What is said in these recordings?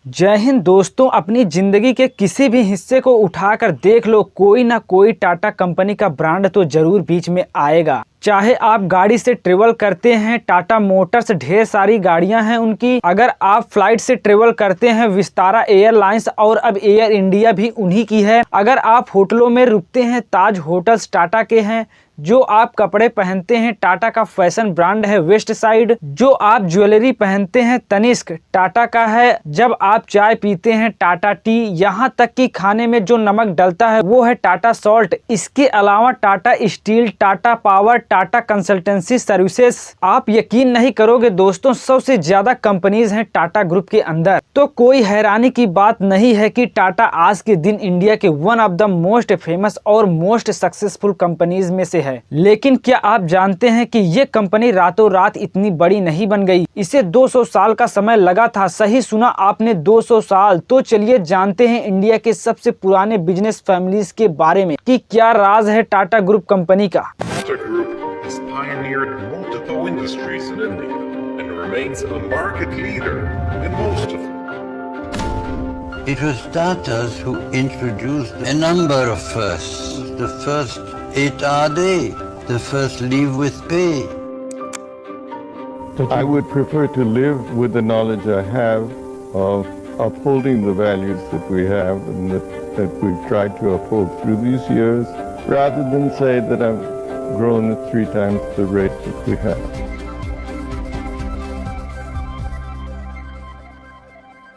जय हिंद दोस्तों, अपनी जिंदगी के किसी भी हिस्से को उठाकर देख लो, कोई ना कोई टाटा कंपनी का ब्रांड तो जरूर बीच में आएगा। चाहे आप गाड़ी से ट्रेवल करते हैं, टाटा मोटर्स ढेर सारी गाड़ियां हैं उनकी। अगर आप फ्लाइट से ट्रेवल करते हैं, विस्तारा एयरलाइंस और अब एयर इंडिया भी उन्हीं की है। अगर आप होटलों में रुकते हैं, ताज होटल्स टाटा के हैं। जो आप कपड़े पहनते हैं, टाटा का फैशन ब्रांड है वेस्ट साइड। जो आप ज्वेलरी पहनते हैं, तनिष्क टाटा का है। जब आप चाय पीते हैं, टाटा टी। यहाँ तक कि खाने में जो नमक डलता है वो है टाटा सॉल्ट। इसके अलावा Tata steel, Tata power, Tata consultancy services. आप यकीन नहीं करोगे दोस्तों, 100 से ज्यादा कंपनीज हैं टाटा ग्रुप के अंदर। तो कोई हैरानी की बात नहीं है कि टाटा आज के दिन इंडिया के one of the most famous और मोस्ट सक्सेसफुल कंपनीज में से है। लेकिन क्या आप जानते हैं कि ये कंपनी रातों रात इतनी बड़ी नहीं बन गई। इसे 200 साल का समय लगा था। सही सुना आपने, 200 साल। तो चलिए जानते हैं इंडिया के सबसे पुराने बिजनेस फैमिलीज के बारे में कि क्या राज है टाटा ग्रुप कंपनी का। Has pioneered multiple industries in India and remains a market leader in most of them. It was Tatas who introduced a number of firsts. The first 8-hour day, the first leave with pay. I would prefer to live with the knowledge I have of upholding the values that we have and that we've tried to uphold through these years, rather than say that I've grown at 3 times the rate that we have.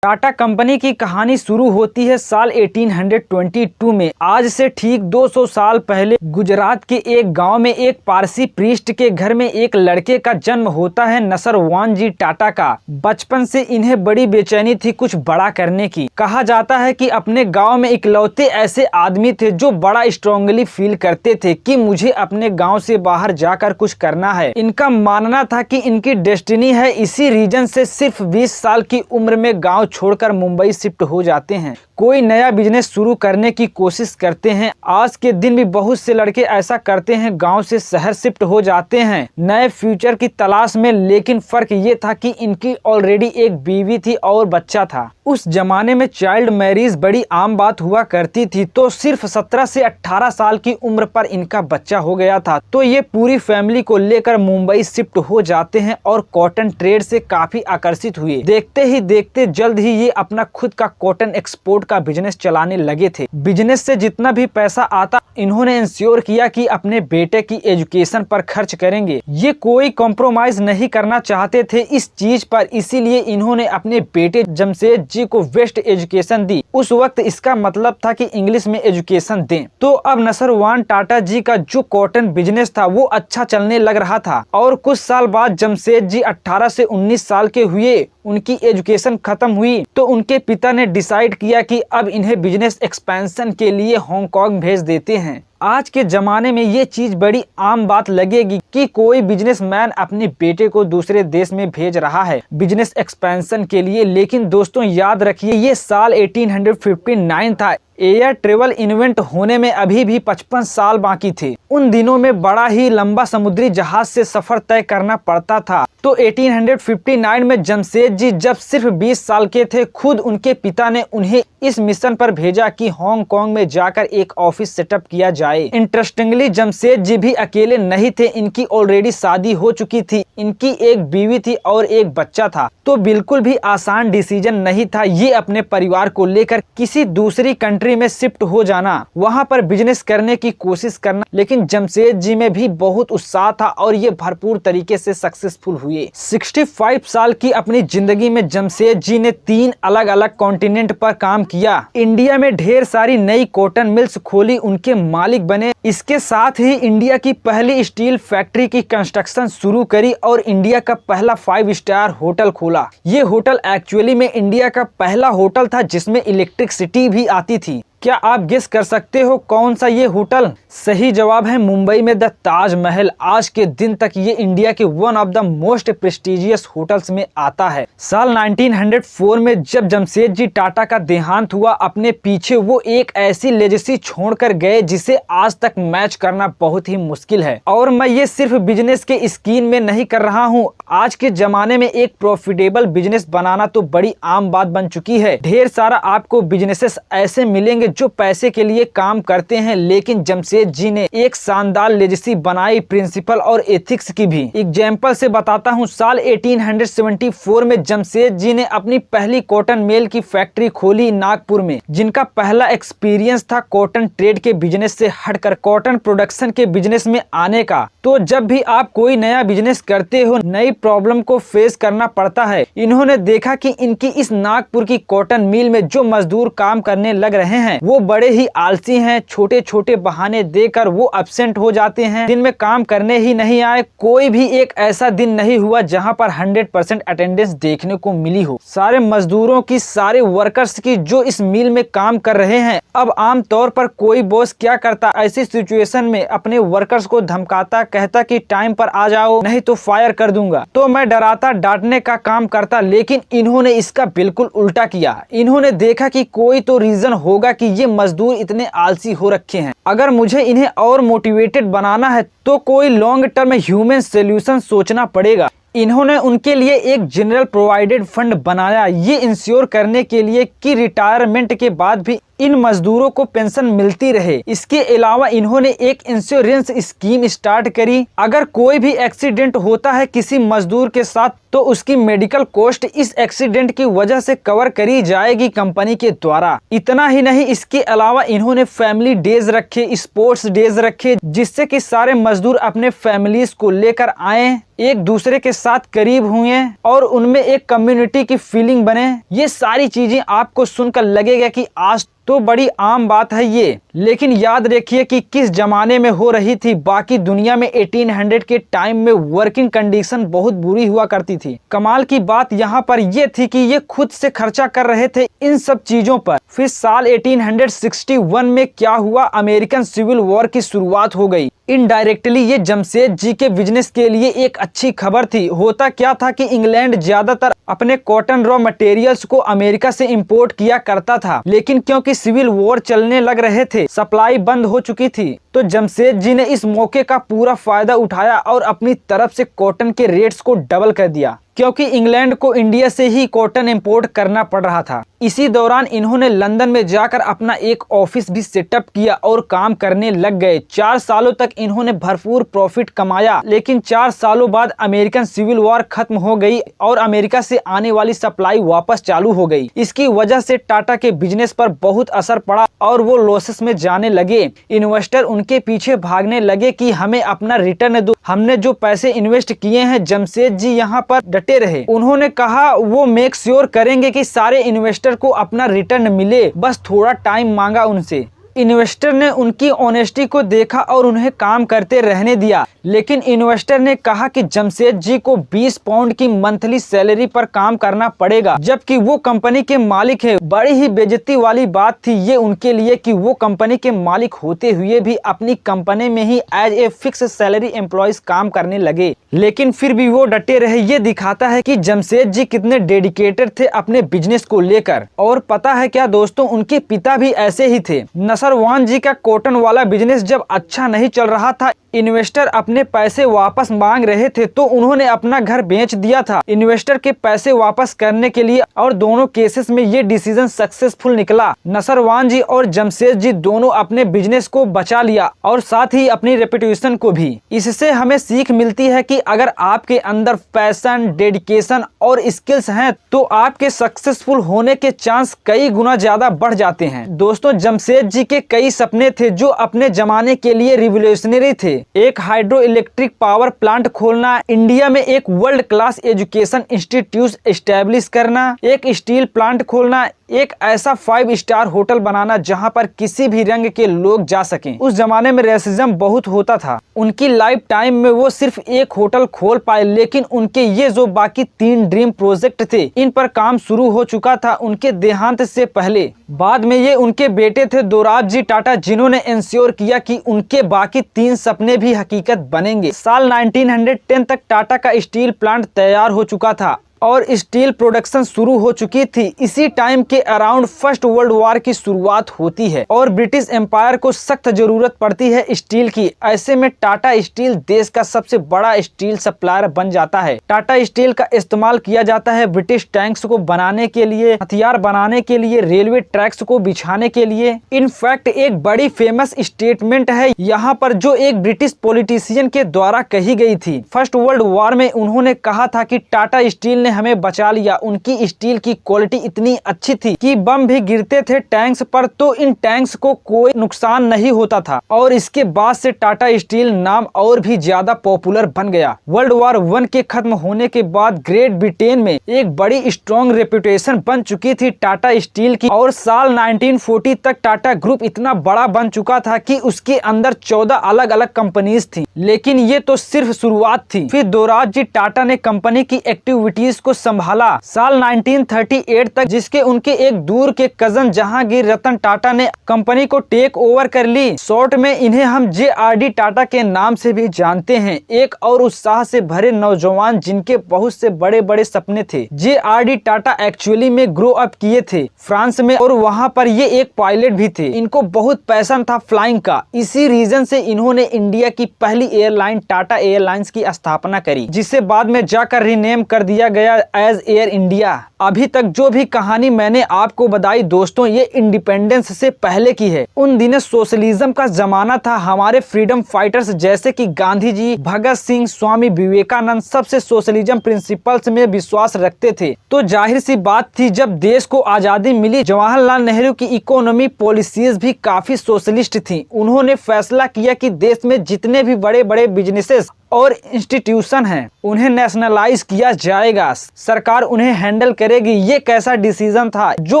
Tata company की कहानी शुरू होती है साल 1822 में। आज से ठीक 200 साल पहले गुजरात के एक गांव में एक पारसी प्रीस्ट के घर में एक लड़के का जन्म होता है, नसरवान जी टाटा का। बचपन से इन्हें बड़ी बेचैनी थी कुछ बड़ा करने की। कहा जाता है कि अपने गांव में इकलौते ऐसे आदमी थे जो बड़ा स्ट्रांगली फील करते थे कि मुझे अपने गांव से बाहर जाकर कुछ करना है। इनका मानना था कि इनकी डेस्टिनी है। इसी रीजन से सिर्फ 20 साल की उम्र में गाँव छोड़कर मुंबई शिफ्ट हो जाते हैं। कोई नया बिजनेस शुरू करने की कोशिश करते हैं। आज के दिन भी बहुत से लड़के ऐसा करते हैं, गांव से शहर शिफ्ट हो जाते हैं नए फ्यूचर की तलाश में। लेकिन फर्क ये था कि इनकी ऑलरेडी एक बीवी थी और बच्चा था। उस जमाने में चाइल्ड मैरिज बड़ी आम बात हुआ करती थी। तो सिर्फ 17 से 18 साल की उम्र पर इनका बच्चा हो गया था। तो ये पूरी फैमिली को लेकर मुंबई शिफ्ट हो जाते हैं और कॉटन ट्रेड से काफी आकर्षित हुए। देखते ही देखते जल्द ही ये अपना खुद का कॉटन एक्सपोर्ट का बिजनेस चलाने लगे थे। बिजनेस से जितना भी पैसा आता, इन्होंने इंश्योर किया कि अपने बेटे की एजुकेशन पर खर्च करेंगे। ये कोई कॉम्प्रोमाइज नहीं करना चाहते थे इस चीज पर, इसीलिए इन्होंने अपने बेटे जमशेद जी को बेस्ट एजुकेशन दी। उस वक्त इसका मतलब था कि इंग्लिश में एजुकेशन दें। तो अब नसरवान टाटा जी का जो कॉटन बिजनेस था वो अच्छा चलने लग रहा था। और कुछ साल बाद जमशेद जी 18 से 19 साल के हुए, उनकी एजुकेशन खत्म हुई तो उनके पिता ने डिसाइड किया कि अब इन्हें बिजनेस एक्सपेंशन के लिए हांगकांग भेज देते हैं। आज के जमाने में ये चीज बड़ी आम बात लगेगी कि कोई बिजनेसमैन अपने बेटे को दूसरे देश में भेज रहा है बिजनेस एक्सपेंशन के लिए। लेकिन दोस्तों याद रखिए, ये साल 1859 था। एयर ट्रेवल इन्वेंट होने में अभी भी 55 साल बाकी थे। उन दिनों में बड़ा ही लंबा समुद्री जहाज से सफर तय करना पड़ता था। तो 1859 में जमशेद जी जब सिर्फ 20 साल के थे, खुद उनके पिता ने उन्हें इस मिशन पर भेजा कि हांगकांग में जाकर एक ऑफिस सेटअप किया जाए। इंटरेस्टिंगली जमशेद जी भी अकेले नहीं थे, इनकी ऑलरेडी शादी हो चुकी थी। इनकी एक बीवी थी और एक बच्चा था। तो बिल्कुल भी आसान डिसीजन नहीं था ये अपने परिवार को लेकर किसी दूसरी कंट्री में शिफ्ट हो जाना, वहां पर बिजनेस करने की कोशिश करना। लेकिन जमशेद जी में भी बहुत उत्साह था और ये भरपूर तरीके से सक्सेसफुल हुए। 65 साल की अपनी जिंदगी में जमशेद जी ने 3 अलग अलग कॉन्टिनेंट पर काम किया। इंडिया में ढेर सारी नई कॉटन मिल्स खोली, उनके मालिक बने। इसके साथ ही इंडिया की पहली स्टील फैक्ट्री की कंस्ट्रक्शन शुरू करी और इंडिया का पहला 5 स्टार होटल खोला। ये होटल एक्चुअली में इंडिया का पहला होटल था जिसमें इलेक्ट्रिसिटी भी आती थी। क्या आप गेस कर सकते हो कौन सा ये होटल? सही जवाब है मुंबई में द ताजमहल। आज के दिन तक ये इंडिया के one of the most prestigious hotels में आता है। साल 1904 में जब जमशेदजी टाटा का देहांत हुआ, अपने पीछे वो एक ऐसी लेजेसी छोड़कर गए जिसे आज तक मैच करना बहुत ही मुश्किल है। और मैं ये सिर्फ बिजनेस के स्कीम में नहीं कर रहा हूँ। आज के जमाने में एक प्रॉफिटेबल बिजनेस बनाना तो बड़ी आम बात बन चुकी है। ढेर सारा आपको बिजनेसेस ऐसे मिलेंगे जो पैसे के लिए काम करते हैं, लेकिन जमशेद जी ने एक शानदार लेजेसी बनाई, प्रिंसिपल और एथिक्स की भी। एग्जाम्पल से बताता हूँ, साल 1874 में जमशेद जी ने अपनी पहली कॉटन मेल की फैक्ट्री खोली नागपुर में, जिनका पहला एक्सपीरियंस था कॉटन ट्रेड के बिजनेस से हटकर कॉटन प्रोडक्शन के बिजनेस में आने का। तो जब भी आप कोई नया बिजनेस करते हो, नई प्रॉब्लम को फेस करना पड़ता है। इन्होंने देखा कि इनकी इस नागपुर की कॉटन मिल में जो मजदूर काम करने लग रहे हैं वो बड़े ही आलसी हैं। छोटे छोटे बहाने देकर वो एब्सेंट हो जाते हैं, दिन में काम करने ही नहीं आए। कोई भी एक ऐसा दिन नहीं हुआ जहां पर 100% अटेंडेंस देखने को मिली हो। सारे मजदूरों की, सारे वर्कर्स की जो इस मिल में काम कर रहे हैं। अब आम तौर पर कोई बॉस क्या करता, ऐसी सिचुएशन में अपने वर्कर्स को धमकाता, कहता कि टाइम पर आ जाओ नहीं तो फायर कर दूंगा। तो मैं डराता, डांटने का काम करता, लेकिन इन्होंने इसका बिल्कुल उल्टा किया। इन्होंने देखा कि कोई तो रीजन होगा कि ये मजदूर इतने आलसी हो रखे हैं। अगर मुझे इन्हें और मोटिवेटेड बनाना है तो कोई लॉन्ग टर्म ह्यूमन सोल्यूशन सोचना पड़ेगा। इन्होंने उनके लिए एक जनरल प्रोवाइडेड फंड बनाया, ये इंश्योर करने के लिए कि रिटायरमेंट के बाद भी इन मजदूरों को पेंशन मिलती रहे। इसके अलावा इन्होंने एक इंश्योरेंस स्कीम स्टार्ट करी। अगर कोई भी एक्सीडेंट होता है किसी मजदूर के साथ तो उसकी मेडिकल कॉस्ट इस एक्सीडेंट की वजह से कवर करी जाएगी कंपनी के द्वारा। इतना ही नहीं, इसके अलावा इन्होंने फैमिली डेज रखे, स्पोर्ट्स डेज रखे, जिससे कि सारे मजदूर अपने फैमिलीज को लेकर आए, एक दूसरे के साथ करीब हुए और उनमें एक कम्युनिटी की फीलिंग बने। ये सारी चीजें आपको सुनकर लगेगा कि आज तो बड़ी आम बात है ये, लेकिन याद रखिए कि किस जमाने में हो रही थी। बाकी दुनिया में 1800 के टाइम में वर्किंग कंडीशन बहुत बुरी हुआ करती थी। कमाल की बात यहाँ पर ये थी कि ये खुद से खर्चा कर रहे थे इन सब चीजों पर। फिर साल 1861 में क्या हुआ, अमेरिकन सिविल वॉर की शुरुआत हो गई। इनडायरेक्टली ये जमशेद जी के बिजनेस के लिए एक अच्छी खबर थी। होता क्या था कि इंग्लैंड ज्यादातर अपने कॉटन रॉ मटेरियल्स को अमेरिका से इंपोर्ट किया करता था, लेकिन क्योंकि सिविल वॉर चलने लग रहे थे, सप्लाई बंद हो चुकी थी, तो जमशेद जी ने इस मौके का पूरा फायदा उठाया और अपनी तरफ से कॉटन के रेट्स को डबल कर दिया, क्योंकि इंग्लैंड को इंडिया से ही कॉटन इंपोर्ट करना पड़ रहा था। इसी दौरान इन्होंने लंदन में जाकर अपना एक ऑफिस भी सेटअप किया और काम करने लग गए। 4 सालों तक इन्होंने भरपूर प्रॉफिट कमाया, लेकिन 4 सालों बाद अमेरिकन सिविल वॉर खत्म हो गई और अमेरिका से आने वाली सप्लाई वापस चालू हो गई। इसकी वजह से टाटा के बिजनेस पर बहुत असर पड़ा और वो लॉसेस में जाने लगे। इन्वेस्टर उनके पीछे भागने लगे कि हमें अपना रिटर्न दो, हमने जो पैसे इन्वेस्ट किए हैं। जमशेद जी यहाँ पर डटे रहे। उन्होंने कहा वो मेक श्योर करेंगे कि सारे इन्वेस्टर को अपना रिटर्न मिले, बस थोड़ा टाइम मांगा उनसे। इन्वेस्टर ने उनकी ऑनेस्टी को देखा और उन्हें काम करते रहने दिया, लेकिन इन्वेस्टर ने कहा कि जमशेद जी को 20 पाउंड की मंथली सैलरी पर काम करना पड़ेगा, जबकि वो कंपनी के मालिक है। बड़ी ही बेइज्जती वाली बात थी ये उनके लिए कि वो कंपनी के मालिक होते हुए भी अपनी कंपनी में ही as a fix salary employees काम करने लगे, लेकिन फिर भी वो डटे रहे। ये दिखाता है कि जमशेद जी कितने डेडिकेटेड थे अपने बिजनेस को लेकर। और पता है क्या दोस्तों, उनके पिता भी ऐसे ही थे। नसरवान जी का कॉटन वाला बिजनेस जब अच्छा नहीं चल रहा था, इन्वेस्टर अपने पैसे वापस मांग रहे थे, तो उन्होंने अपना घर बेच दिया था इन्वेस्टर के पैसे वापस करने के लिए, और दोनों केसेस में ये डिसीजन सक्सेसफुल निकला। नसरवान जी और जमशेद जी दोनों अपने बिजनेस को बचा लिया और साथ ही अपनी रेपुटेशन को भी। इससे हमें सीख मिलती है कि अगर आपके अंदर पैशन, डेडिकेशन और स्किल्स हैं तो आपके सक्सेसफुल होने के चांस कई गुना ज्यादा बढ़ जाते हैं। दोस्तों, जमशेद जी के कई सपने थे जो अपने जमाने के लिए रिवोल्यूशनरी थे। एक हाइड्रो इलेक्ट्रिक पावर प्लांट खोलना, इंडिया में एक world class education institute establish करना, एक स्टील प्लांट खोलना, एक ऐसा 5 स्टार होटल बनाना जहां पर किसी भी रंग के लोग जा सकें। उस जमाने में रेसिज्म बहुत होता था। उनकी लाइफ टाइम में वो सिर्फ एक होटल खोल पाए, लेकिन उनके ये जो बाकी 3 ड्रीम प्रोजेक्ट थे, इन पर काम शुरू हो चुका था उनके देहांत से पहले। बाद में ये उनके बेटे थे दोराबजी टाटा, जिन्होंने इंश्योर किया कि उनके बाकी 3 सपने भी हकीकत बनेंगे। साल 1910 तक टाटा का स्टील प्लांट तैयार हो चुका था और स्टील प्रोडक्शन शुरू हो चुकी थी। इसी टाइम के अराउंड फर्स्ट वर्ल्ड वॉर की शुरुआत होती है और ब्रिटिश एम्पायर को सख्त जरूरत पड़ती है स्टील की। ऐसे में टाटा स्टील देश का सबसे बड़ा स्टील सप्लायर बन जाता है। टाटा स्टील का इस्तेमाल किया जाता है ब्रिटिश टैंक्स को बनाने के लिए, हथियार बनाने के लिए, रेलवे ट्रैक्स को बिछाने के लिए। इनफैक्ट एक बड़ी फेमस स्टेटमेंट है यहाँ पर जो एक ब्रिटिश पॉलिटिशियन के द्वारा कही गई थी। फर्स्ट वर्ल्ड वॉर में उन्होंने कहा था कि टाटा स्टील ने हमें बचा लिया। उनकी स्टील की क्वालिटी इतनी अच्छी थी कि बम भी गिरते थे टैंक्स पर तो इन टैंक्स को कोई नुकसान नहीं होता था। और इसके बाद से टाटा स्टील नाम और भी ज्यादा पॉपुलर बन गया। वर्ल्ड वॉर 1 के खत्म होने के बाद ग्रेट ब्रिटेन में एक बड़ी स्ट्रॉन्ग रेपुटेशन बन चुकी थी टाटा स्टील की और साल 1940 तक टाटा ग्रुप इतना बड़ा बन चुका था कि उसके अंदर 14 अलग अलग कंपनीज थी। लेकिन ये तो सिर्फ शुरुआत थी। फिर दोराबजी टाटा ने कंपनी की एक्टिविटीज को संभाला साल 1938 तक, जिसके उनके एक दूर के कजन जहांगीर रतन टाटा ने कंपनी को टेक ओवर कर ली। शॉर्ट में इन्हें हम JRD टाटा के नाम से भी जानते हैं। एक और उत्साह से भरे नौजवान जिनके बहुत से बड़े बड़े सपने थे। JRD टाटा एक्चुअली में ग्रो अप किए थे फ्रांस में और वहां पर ये एक पायलट भी थे। इनको बहुत पैशन था फ्लाइंग का। इसी रीजन से इन्होंने इंडिया की पहली एयरलाइन टाटा एयरलाइंस की स्थापना करी, जिसे बाद में जाकर रीनेम कर दिया गया एज एयर इंडिया। अभी तक जो भी कहानी मैंने आपको बताई दोस्तों, ये इंडिपेंडेंस से पहले की है। उन दिनों सोशलिज्म का जमाना था। हमारे फ्रीडम फाइटर्स जैसे कि गांधी जी, भगत सिंह, स्वामी विवेकानंद सबसे सोशलिज्म प्रिंसिपल्स में विश्वास रखते थे। तो जाहिर सी बात थी जब देश को आजादी मिली, जवाहरलाल नेहरू की इकोनॉमी पॉलिसीज भी काफी सोशलिस्ट थी। उन्होंने फैसला किया कि देश में जितने भी बड़े बड़े बिजनेसेस और इंस्टीट्यूशन हैं उन्हें नेशनलाइज किया जाएगा। सरकार उन्हें हैंडल करेगी। ये कैसा डिसीजन था जो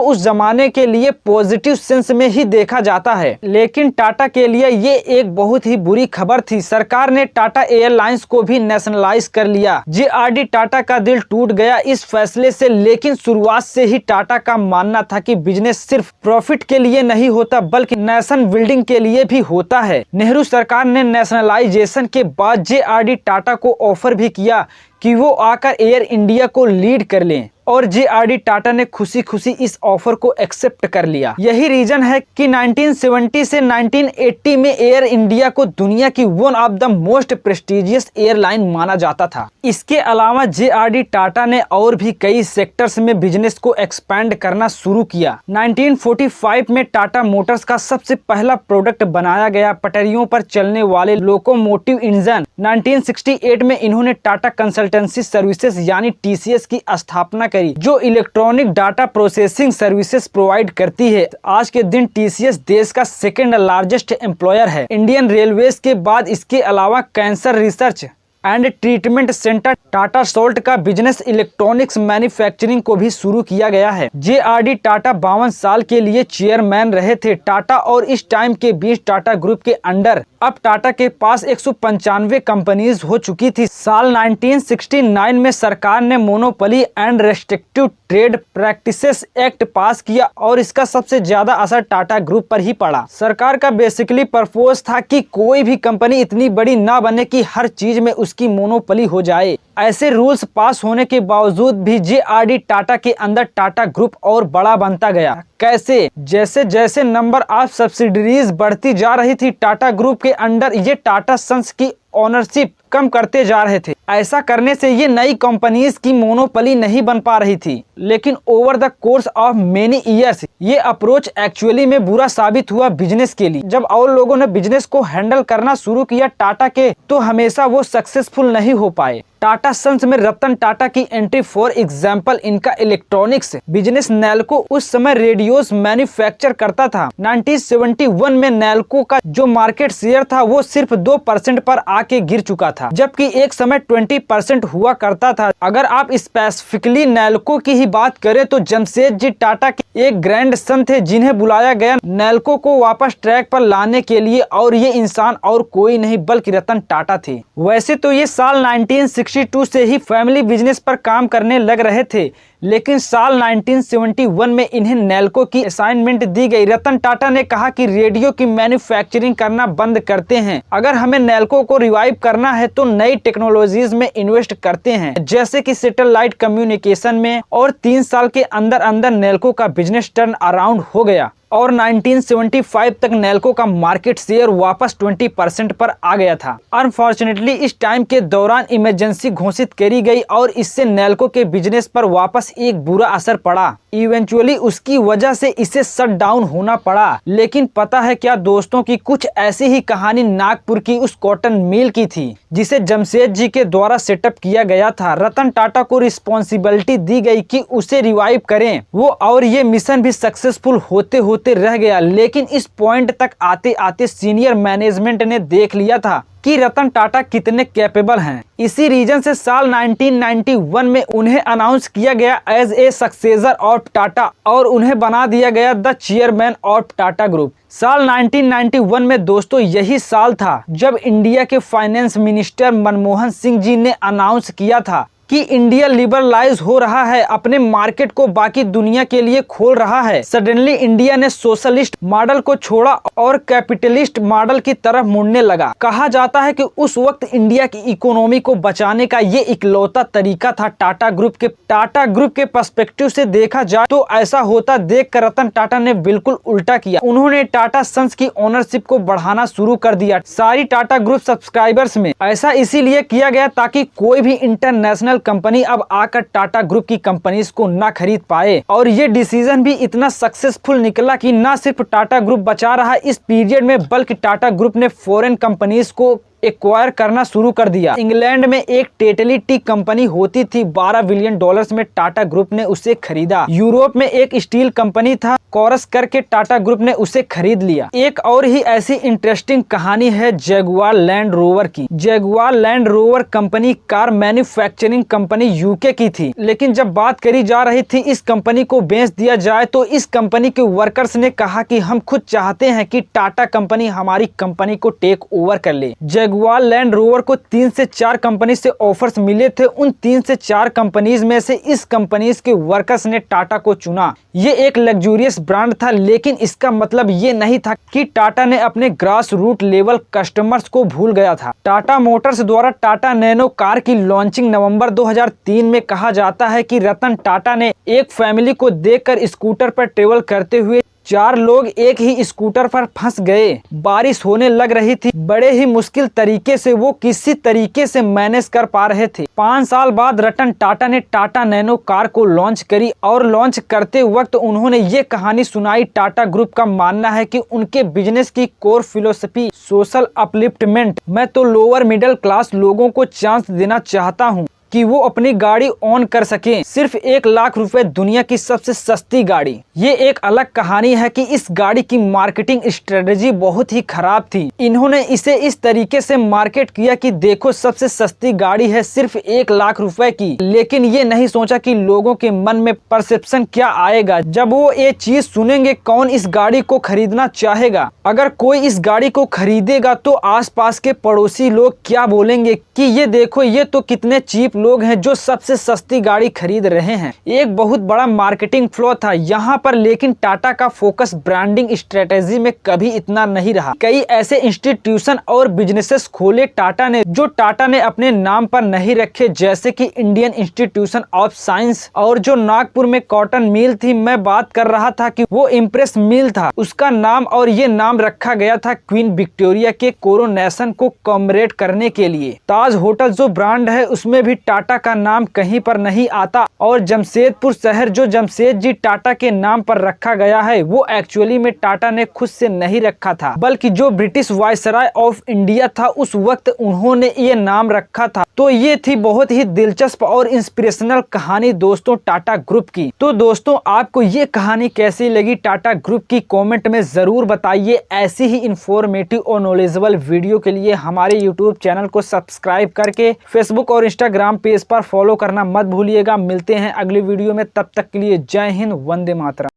उस जमाने के लिए पॉजिटिव सेंस में ही देखा जाता है, लेकिन टाटा के लिए ये एक बहुत ही बुरी खबर थी। सरकार ने टाटा एयरलाइंस को भी नेशनलाइज कर लिया। JRD टाटा का दिल टूट गया इस फैसले से, लेकिन शुरुआत से ही टाटा का मानना था कि बिजनेस सिर्फ प्रॉफिट के लिए नहीं होता बल्कि नेशन बिल्डिंग के लिए भी होता है। नेहरू सरकार ने नेशनलाइजेशन के बाद JRD टाटा को ऑफर भी किया कि वो आकर एयर इंडिया को लीड कर लें और JRD टाटा ने खुशी खुशी इस ऑफर को एक्सेप्ट कर लिया। यही रीजन है कि 1970 से 1980 में एयर इंडिया को दुनिया की one of the most prestigious airline माना जाता था। इसके अलावा JRD टाटा ने और भी कई सेक्टर्स में बिजनेस को एक्सपैंड करना शुरू किया। 1945 में टाटा मोटर्स का सबसे पहला प्रोडक्ट बनाया गया पटरियों पर चलने वाले लोकोमोटिव इंजन। 1968 में इन्होंने टाटा कंसल्टेंसी सर्विसेज यानी TCS की स्थापना करी, जो electronic data processing services provide करती है। आज के दिन TCS देश का सेकेंड लार्जेस्ट एम्प्लॉयर है इंडियन रेलवेज के बाद। इसके अलावा cancer research and treatment centre Tata salt का बिजनेस इलेक्ट्रॉनिक्स मैन्युफैक्चरिंग को भी शुरू किया गया है। JRD टाटा 52 साल के लिए चेयरमैन रहे थे। टाटा और इस टाइम के बीच टाटा ग्रुप के अंडर अब टाटा के पास 195 कंपनीज हो चुकी थी। साल 1969 में सरकार ने monopoly and restrictive trade practices act पास किया और इसका सबसे ज्यादा असर टाटा ग्रुप पर ही पड़ा। सरकार का बेसिकली पर्पस था कि कोई भी कंपनी इतनी बड़ी ना बने कि हर चीज में उसकी मोनोपोली हो जाए। ऐसे रूल्स पास होने के बावजूद भी JRD टाटा के अंदर टाटा ग्रुप और बड़ा बनता गया। कैसे? जैसे जैसे नंबर ऑफ सब्सिडरीज बढ़ती जा रही थी टाटा ग्रुप के अंडर, ये टाटा सन्स की ओनरशिप कम करते जा रहे थे। ऐसा करने से ये नई कंपनीज की मोनोपोली नहीं बन पा रही थी। लेकिन over the course of many years ये अप्रोच एक्चुअली में बुरा साबित हुआ बिजनेस के लिए। जब और लोगों ने बिजनेस को हैंडल करना शुरू किया टाटा के, तो हमेशा वो सक्सेसफुल नहीं हो पाए। टाटा सन्स में रतन टाटा की एंट्री। फॉर एग्जाम्पल, इनका इलेक्ट्रॉनिक्स बिजनेस नैल्को उस समय रेडियोस मैन्युफैक्चर करता था। 1971 में नैल्को का जो मार्केट शेयर था वो सिर्फ 2% पर आके गिर चुका था, जबकि एक समय 20% हुआ करता था। अगर आप स्पेसिफिकली नैल्को की ही बात करें तो जमशेदजी टाटा के एक ग्रैंड सन थे जिन्हें बुलाया गया नैल्को को वापस ट्रैक पर लाने के लिए, और ये इंसान और कोई नहीं बल्कि रतन टाटा थे। वैसे तो ये साल 1962 से ही फैमिली बिजनेस पर काम करने लग रहे थे, लेकिन साल 1971 में इन्हें नैल्को की असाइनमेंट दी गई। रतन टाटा ने कहा कि रेडियो की मैन्युफैक्चरिंग करना बंद करते हैं, अगर हमें नैल्को को रिवाइव करना है तो नई टेक्नोलॉजीज में इन्वेस्ट करते हैं, जैसे कि सैटेलाइट कम्युनिकेशन में, और 3 साल के अंदर अंदर नैल्को का बिजनेस टर्न अराउंड हो गया और 1975 तक नैल्को का मार्केट शेयर वापस 20% पर आ गया था। अनफॉर्चुनेटली इस टाइम के दौरान इमरजेंसी घोषित करी गई और इससे नैल्को के बिजनेस पर वापस एक बुरा असर पड़ा। इवेंचुअली उसकी वजह से इसे शट डाउन होना पड़ा। लेकिन पता है क्या दोस्तों की कुछ ऐसी ही कहानी नागपुर की उस कॉटन मिल की थी जिसे जमशेद जी के द्वारा सेटअप किया गया था। रतन टाटा को रिस्पॉन्सिबिलिटी दी गई कि उसे रिवाइव करें वो, और ये मिशन भी सक्सेसफुल होते होते रह गया। लेकिन इस पॉइंट तक आते आते सीनियर मैनेजमेंट ने देख लिया था कि रतन टाटा कितने कैपेबल हैं। इसी रीजन से साल 1991 में उन्हें अनाउंस किया गया as a successor of Tata और उन्हें बना दिया गया the chairman of Tata group. साल 1991 में दोस्तों यही साल था जब इंडिया के फाइनेंस मिनिस्टर मनमोहन सिंह जी ने अनाउंस किया था कि इंडिया लिबरलाइज हो रहा है, अपने मार्केट को बाकी दुनिया के लिए खोल रहा है। सडनली इंडिया ने सोशलिस्ट मॉडल को छोड़ा और कैपिटलिस्ट मॉडल की तरफ मुड़ने लगा। कहा जाता है कि उस वक्त इंडिया की इकोनॉमी को बचाने का ये इकलौता तरीका था टाटा ग्रुप के पर्सपेक्टिव से देखा जाए तो ऐसा होता देखकर रतन टाटा ने बिल्कुल उल्टा किया। उन्होंने टाटा सन्स की ओनरशिप को बढ़ाना शुरू कर दिया सारी टाटा ग्रुप सब्सक्राइबर्स में। ऐसा इसीलिए किया गया ताकि कोई भी इंटरनेशनल कंपनी अब आकर टाटा ग्रुप की कंपनीज को ना खरीद पाए, और ये डिसीजन भी इतना सक्सेसफुल निकला कि ना सिर्फ टाटा ग्रुप बचा रहा इस पीरियड में, बल्कि टाटा ग्रुप ने फॉरेन कंपनीज को एक्वायर करना शुरू कर दिया। इंग्लैंड में एक टेटली टी कंपनी होती थी, $12 बिलियन में टाटा ग्रुप ने उसे खरीदा। यूरोप में एक स्टील कंपनी था, कोरस करके टाटा ग्रुप ने उसे खरीद लिया। एक और ही ऐसी इंटरेस्टिंग कहानी है जगुआर लैंड रोवर की। Jaguar land rover company car manufacturing company UK की थी, लेकिन जब बात करी जा रही थी इस कंपनी को बेच दिया जाए तो इस कंपनी के वर्कर्स ने कहा कि हम खुद चाहते हैं कि टाटा कंपनी हमारी कंपनी को टेक ओवर कर ले। जगुआर लैंड रोवर को 3 से 4 कंपनी से ऑफर्स मिले थे। उन 3 से 4 कंपनीज में से इस कंपनीज के वर्कर्स ने टाटा को चुना। ये एक लग्जूरियस ब्रांड था, लेकिन इसका मतलब ये नहीं था कि टाटा ने अपने ग्रास रूट लेवल कस्टमर्स को भूल गया था। टाटा मोटर्स द्वारा टाटा नैनो कार की लॉन्चिंग नवंबर 2003 में कहा जाता है कि रतन टाटा ने एक फैमिली को देखकर स्कूटर पर ट्रेवल करते हुए 4 लोग एक ही स्कूटर पर फंस गए। बारिश होने लग रही थी, बड़े ही मुश्किल तरीके से वो किसी तरीके से मैनेज कर पा रहे थे। 5 साल बाद रतन टाटा ने टाटा नैनो कार को लॉन्च करी और लॉन्च करते वक्त उन्होंने ये कहानी सुनाई। टाटा ग्रुप का मानना है कि उनके बिजनेस की कोर फिलोसफी सोशल अपलिफ्टमेंट। मैं तो लोअर मिडिल क्लास लोगों को चांस देना चाहता हूँ कि वो अपनी गाड़ी ऑन कर सकें। सिर्फ 1 लाख रुपए दुनिया की सबसे सस्ती गाड़ी। ये एक अलग कहानी है कि इस गाड़ी की मार्केटिंग स्ट्रेटेजी बहुत ही खराब थी। इन्होंने इसे इस तरीके से मार्केट किया कि देखो सबसे सस्ती गाड़ी है सिर्फ 1 लाख रुपए की, लेकिन ये नहीं सोचा कि लोगों के मन में परसेप्शन क्या आएगा जब वो ये चीज सुनेंगे। कौन इस गाड़ी को खरीदना चाहेगा? अगर कोई इस गाड़ी को खरीदेगा तो आसपास के पड़ोसी लोग क्या बोलेंगे कि ये देखो ये तो कितने चीप लोग हैं जो सबसे सस्ती गाड़ी खरीद रहे हैं। एक बहुत बड़ा मार्केटिंग फ्लॉ था यहाँ पर, लेकिन टाटा का फोकस ब्रांडिंग स्ट्रेटेजी में कभी इतना नहीं रहा। कई ऐसे इंस्टीट्यूशन और बिजनेसेस खोले टाटा ने जो टाटा ने अपने नाम पर नहीं रखे, जैसे कि इंडियन इंस्टीट्यूशन ऑफ साइंस, और जो नागपुर में कॉटन मिल थी मैं बात कर रहा था कि वो इम्प्रेस मिल था, उसका नाम और ये नाम रखा गया था क्वीन विक्टोरिया के कोरोनेशन को कॉमेमोरेट करने के लिए। ताज होटल जो ब्रांड है उसमें भी टाटा का नाम कहीं पर नहीं आता और जमशेदपुर शहर जो जमशेद जी टाटा के नाम पर रखा गया है वो एक्चुअली में टाटा ने खुद से नहीं रखा था, बल्कि जो ब्रिटिश वायसराय ऑफ इंडिया था उस वक्त उन्होंने ये नाम रखा था। तो ये थी बहुत ही दिलचस्प और इंस्पिरेशनल कहानी दोस्तों टाटा ग्रुप की। तो दोस्तों आपको ये कहानी कैसी लगी टाटा ग्रुप की कमेंट में जरूर बताइए। ऐसी ही इंफॉर्मेटिव और नॉलेजेबल वीडियो के लिए हमारे यूट्यूब चैनल को सब्सक्राइब करके फेसबुक और इंस्टाग्राम पेज पर फॉलो करना मत भूलिएगा। मिलते हैं अगली वीडियो में, तब तक के लिए जय हिंद, वंदे मातरम।